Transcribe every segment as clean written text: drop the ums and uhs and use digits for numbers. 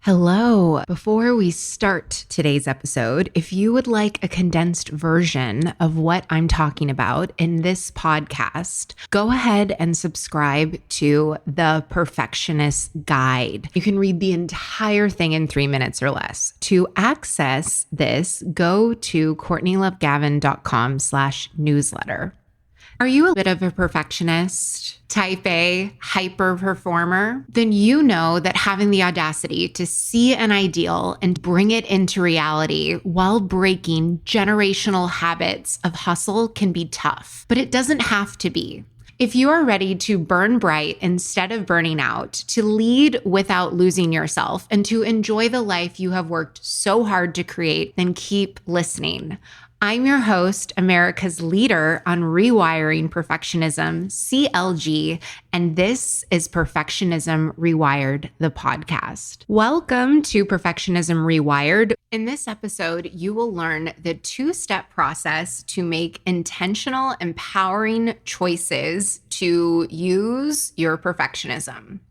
Hello. Before we start today's episode, if you would like a condensed version of what I'm talking about in this podcast, go ahead and subscribe to the Perfectionist Guide. You can read the entire thing in 3 minutes or less. To access this, go to CourtneyLoveGavin.com/newsletter. Are you a bit of a perfectionist? Type A, hyper performer? Then you know that having the audacity to see an ideal and bring it into reality while breaking generational habits of hustle can be tough, but it doesn't have to be. If you are ready to burn bright instead of burning out, to lead without losing yourself, and to enjoy the life you have worked so hard to create, then keep listening. I'm your host, America's leader on rewiring perfectionism, CLG, and this is Perfectionism Rewired, the podcast. Welcome to Perfectionism Rewired. In this episode, you will learn the 2-step process to make intentional, empowering choices to use your perfectionism.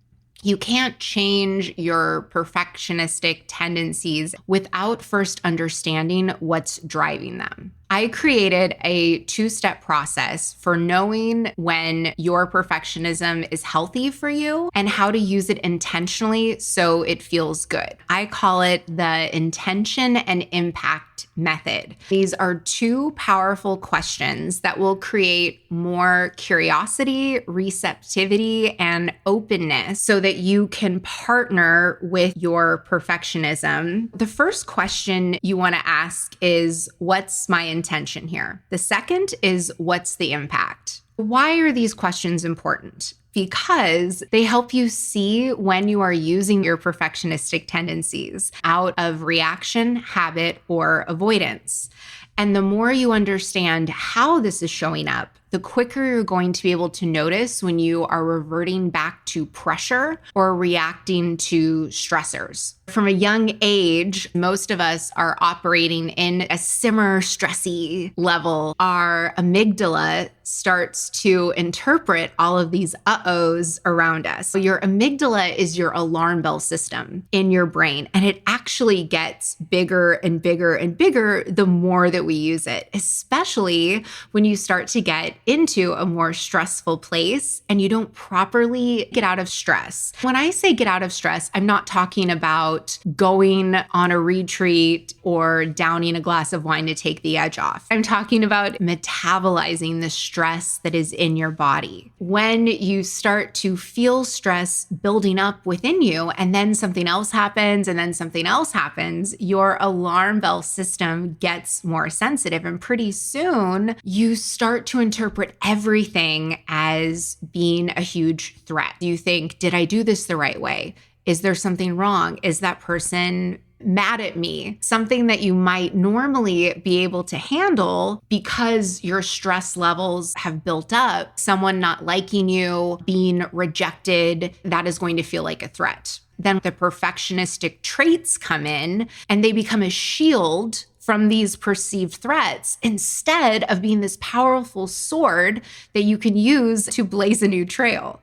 You can't change your perfectionistic tendencies without first understanding what's driving them. I created a 2-step process for knowing when your perfectionism is healthy for you and how to use it intentionally so it feels good. I call it the intention and impact method. These are 2 powerful questions that will create more curiosity, receptivity, and openness so that you can partner with your perfectionism. The first question you want to ask is, what's my intention here? The second is, what's the impact? Why are these questions important? Because they help you see when you are using your perfectionistic tendencies out of reaction, habit, or avoidance. And the more you understand how this is showing up, the quicker you're going to be able to notice when you are reverting back to pressure or reacting to stressors. From a young age, most of us are operating in a simmer, stressy level. Our amygdala starts to interpret all of these uh-ohs around us. So your amygdala is your alarm bell system in your brain, and it actually gets bigger and bigger and bigger the more that we use it, especially when you start to get into a more stressful place and you don't properly get out of stress. When I say get out of stress, I'm not talking about going on a retreat or downing a glass of wine to take the edge off. I'm talking about metabolizing the stress that is in your body. When you start to feel stress building up within you, and then something else happens, and then something else happens, your alarm bell system gets more sensitive. And pretty soon you start to interpret everything as being a huge threat. You think, did I do this the right way? Is there something wrong? Is that person mad at me? Something that you might normally be able to handle because your stress levels have built up. Someone not liking you, being rejected, that is going to feel like a threat. Then the perfectionistic traits come in and they become a shield from these perceived threats instead of being this powerful sword that you can use to blaze a new trail.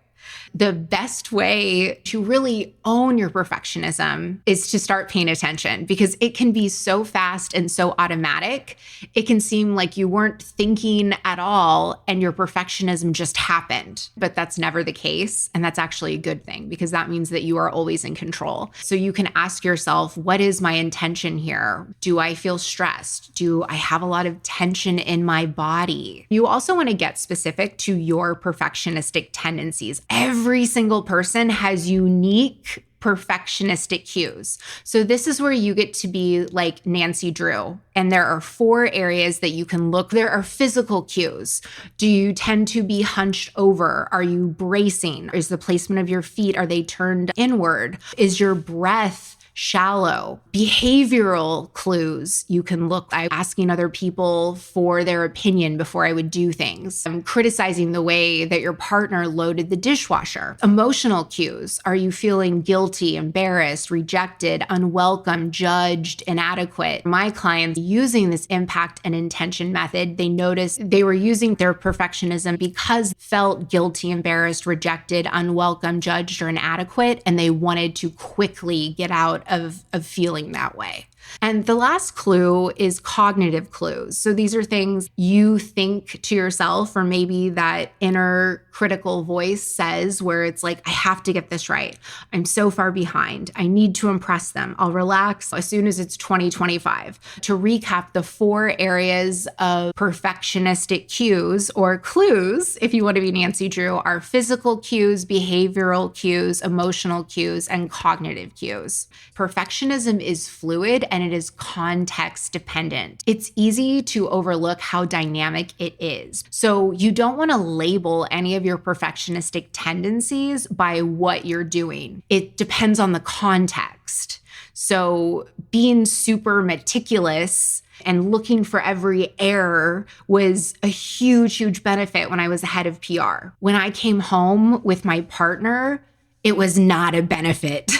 The best way to really own your perfectionism is to start paying attention, because it can be so fast and so automatic. It can seem like you weren't thinking at all and your perfectionism just happened, but that's never the case. And that's actually a good thing, because that means that you are always in control. So you can ask yourself, what is my intention here? Do I feel stressed? Do I have a lot of tension in my body? You also want to get specific to your perfectionistic tendencies. Every single person has unique perfectionistic cues. So this is where you get to be like Nancy Drew. And there are 4 areas that you can look. There are physical cues. Do you tend to be hunched over? Are you bracing? Is the placement of your feet, are they turned inward? Is your breath shallow? Behavioral clues you can look. I'm asking other people for their opinion before I would do things. I'm criticizing the way that your partner loaded the dishwasher. Emotional cues. Are you feeling guilty, embarrassed, rejected, unwelcome, judged, inadequate? My clients using this impact and intention method, they noticed they were using their perfectionism because felt guilty, embarrassed, rejected, unwelcome, judged, or inadequate, and they wanted to quickly get out of feeling that way. And the last clue is cognitive clues. So these are things you think to yourself, or maybe that inner critical voice says where it's like, I have to get this right. I'm so far behind. I need to impress them. I'll relax as soon as it's 2025. To recap, the 4 areas of perfectionistic cues, or clues, if you want to be Nancy Drew, are physical cues, behavioral cues, emotional cues, and cognitive cues. Perfectionism is fluid and it is context dependent. It's easy to overlook how dynamic it is. So you don't want to label any of your perfectionistic tendencies by what you're doing. It depends on the context. So being super meticulous and looking for every error was a huge benefit when I was the head of PR. When I came home with my partner, it was not a benefit.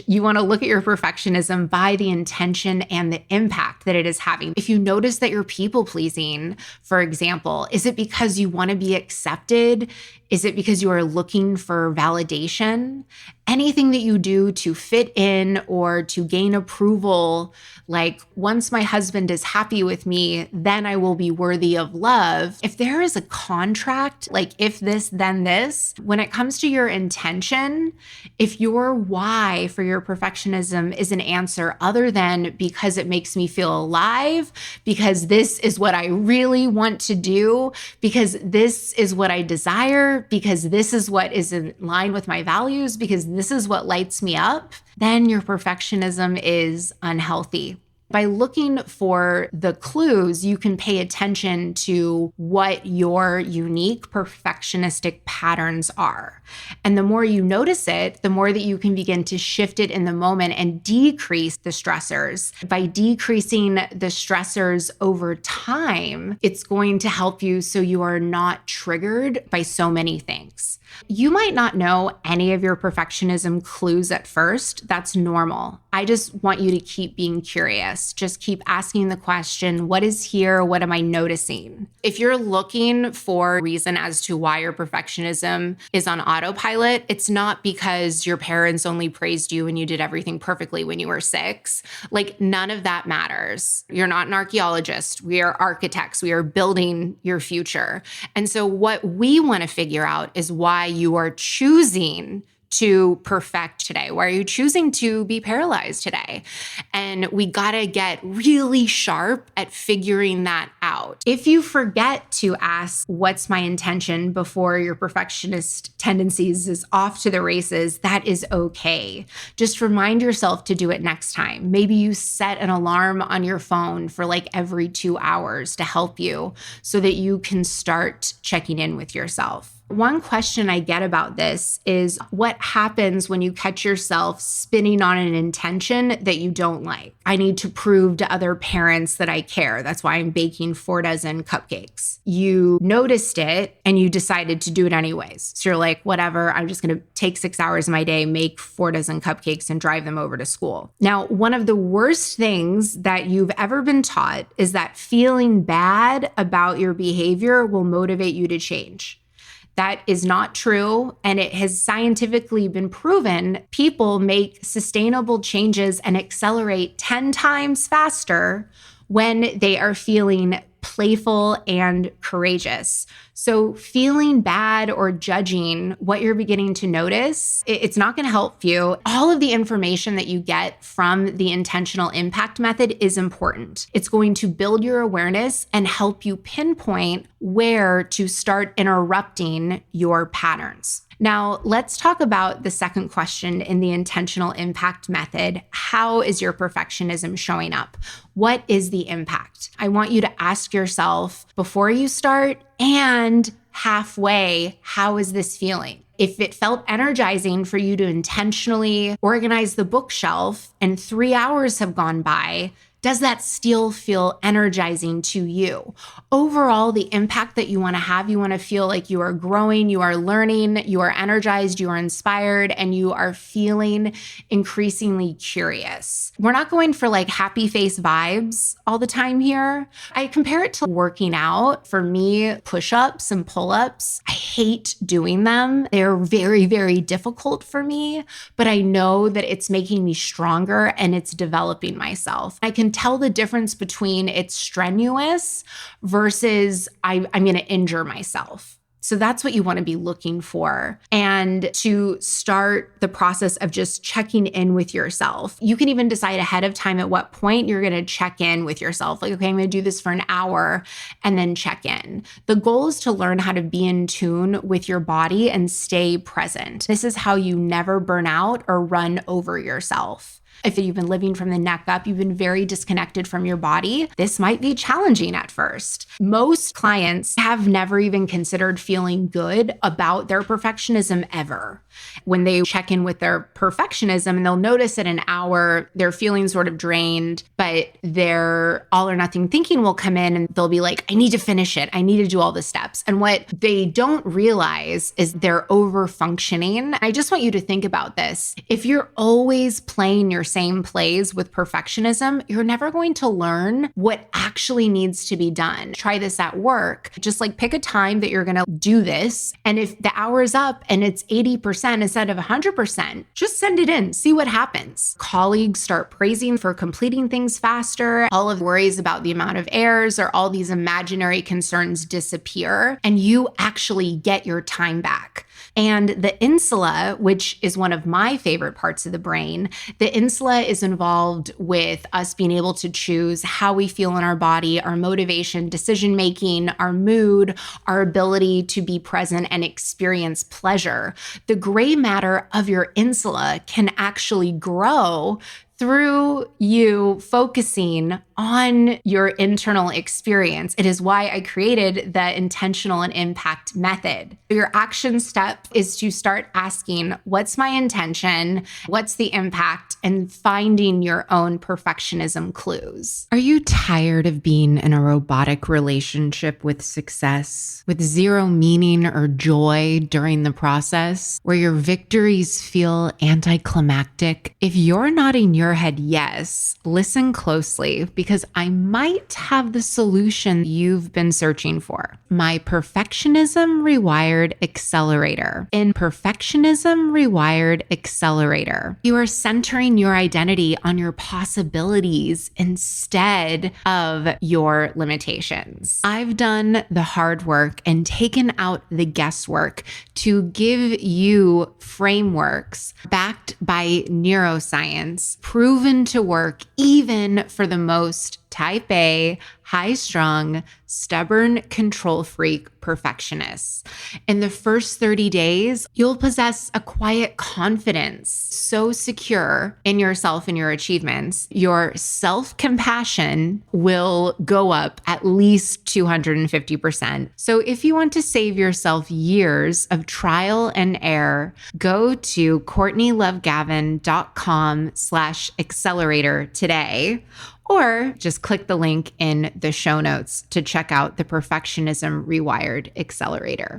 You want to look at your perfectionism by the intention and the impact that it is having. If you notice that you're people pleasing, for example, is it because you want to be accepted? Is it because you are looking for validation? Anything that you do to fit in or to gain approval, like once my husband is happy with me, then I will be worthy of love. If there is a contract, like if this, then this, when it comes to your intention, if your why for your perfectionism is an answer other than because it makes me feel alive, because this is what I really want to do, because this is what I desire, because this is what is in line with my values, because this is what lights me up, then your perfectionism is unhealthy. By looking for the clues, you can pay attention to what your unique perfectionistic patterns are. And the more you notice it, the more that you can begin to shift it in the moment and decrease the stressors. By decreasing the stressors over time, it's going to help you so you are not triggered by so many things. You might not know any of your perfectionism clues at first. That's normal. I just want you to keep being curious. Just keep asking the question, what is here? What am I noticing? If you're looking for a reason as to why your perfectionism is on autopilot, it's not because your parents only praised you and you did everything perfectly when you were 6. Like, none of that matters. You're not an archaeologist. We are architects. We are building your future. And so what we want to figure out is why you are choosing to perfect today? Why are you choosing to be paralyzed today? And we got to get really sharp at figuring that out. If you forget to ask, what's my intention before your perfectionist tendencies is off to the races, that is okay. Just remind yourself to do it next time. Maybe you set an alarm on your phone for like every 2 hours to help you so that you can start checking in with yourself. One question I get about this is, what happens when you catch yourself spinning on an intention that you don't like? I need to prove to other parents that I care. That's why I'm baking 4 dozen cupcakes. You noticed it and you decided to do it anyways. So you're like, whatever, I'm just going to take 6 hours of my day, make 4 dozen cupcakes and drive them over to school. Now, one of the worst things that you've ever been taught is that feeling bad about your behavior will motivate you to change. That is not true, and it has scientifically been proven people make sustainable changes and accelerate 10 times faster when they are feeling playful and courageous. So feeling bad or judging what you're beginning to notice, it's not going to help you. All of the information that you get from the intentional impact method is important. It's going to build your awareness and help you pinpoint where to start interrupting your patterns. Now, let's talk about the second question in the intentional impact method. How is your perfectionism showing up? What is the impact? I want you to ask yourself before you start and halfway, how is this feeling? If it felt energizing for you to intentionally organize the bookshelf and 3 hours have gone by, Does that still feel energizing to you? Overall, the impact that you want to feel like you are growing, you are learning, you are energized, you are inspired, and you are feeling increasingly curious. We're not going for like happy face vibes all the time here. I compare it to working out. For me, push-ups and pull-ups, I hate doing them. They're very, very difficult for me, but I know that it's making me stronger and it's developing myself. I can tell the difference between it's strenuous versus I'm going to injure myself. So that's what you want to be looking for. And to start the process of just checking in with yourself, you can even decide ahead of time at what point you're going to check in with yourself. Like, okay, I'm going to do this for an hour and then check in. The goal is to learn how to be in tune with your body and stay present. This is how you never burn out or run over yourself. If you've been living from the neck up, you've been very disconnected from your body, this might be challenging at first. Most clients have never even considered feeling good about their perfectionism ever. When they check in with their perfectionism, and they'll notice at an hour, they're feeling sort of drained, but their all or nothing thinking will come in and they'll be like, I need to finish it. I need to do all the steps. And what they don't realize is they're over functioning. I just want you to think about this. If you're always playing your same plays with perfectionism, you're never going to learn what actually needs to be done. Try this at work. Just like pick a time that you're going to do this. And if the hour is up and it's 80% instead of 100%, just send it in, see what happens. Colleagues start praising for completing things faster. All of the worries about the amount of errors or all these imaginary concerns disappear, and you actually get your time back. And the insula, which is one of my favorite parts of the brain, the insula is involved with us being able to choose how we feel in our body, our motivation, decision-making, our mood, our ability to be present and experience pleasure. The gray matter of your insula can actually grow through you focusing on your internal experience. It is why I created the intentional and impact method. Your action step is to start asking, what's my intention? What's the impact? And finding your own perfectionism clues. Are you tired of being in a robotic relationship with success, with zero meaning or joy during the process, where your victories feel anticlimactic? If you're nodding your head yes, listen closely, because I might have the solution you've been searching for. My Perfectionism Rewired Accelerator. In Perfectionism Rewired Accelerator, you are centering your identity on your possibilities instead of your limitations. I've done the hard work and taken out the guesswork to give you frameworks backed by neuroscience, proven to work even for the most type A, high-strung, stubborn, control freak perfectionists. In the first 30 days, you'll possess a quiet confidence, so secure in yourself and your achievements. Your self-compassion will go up at least 250%. So if you want to save yourself years of trial and error, go to CourtneyLoveGavin.com/accelerator today, or just click the link in the show notes to check out the Perfectionism Rewired Accelerator.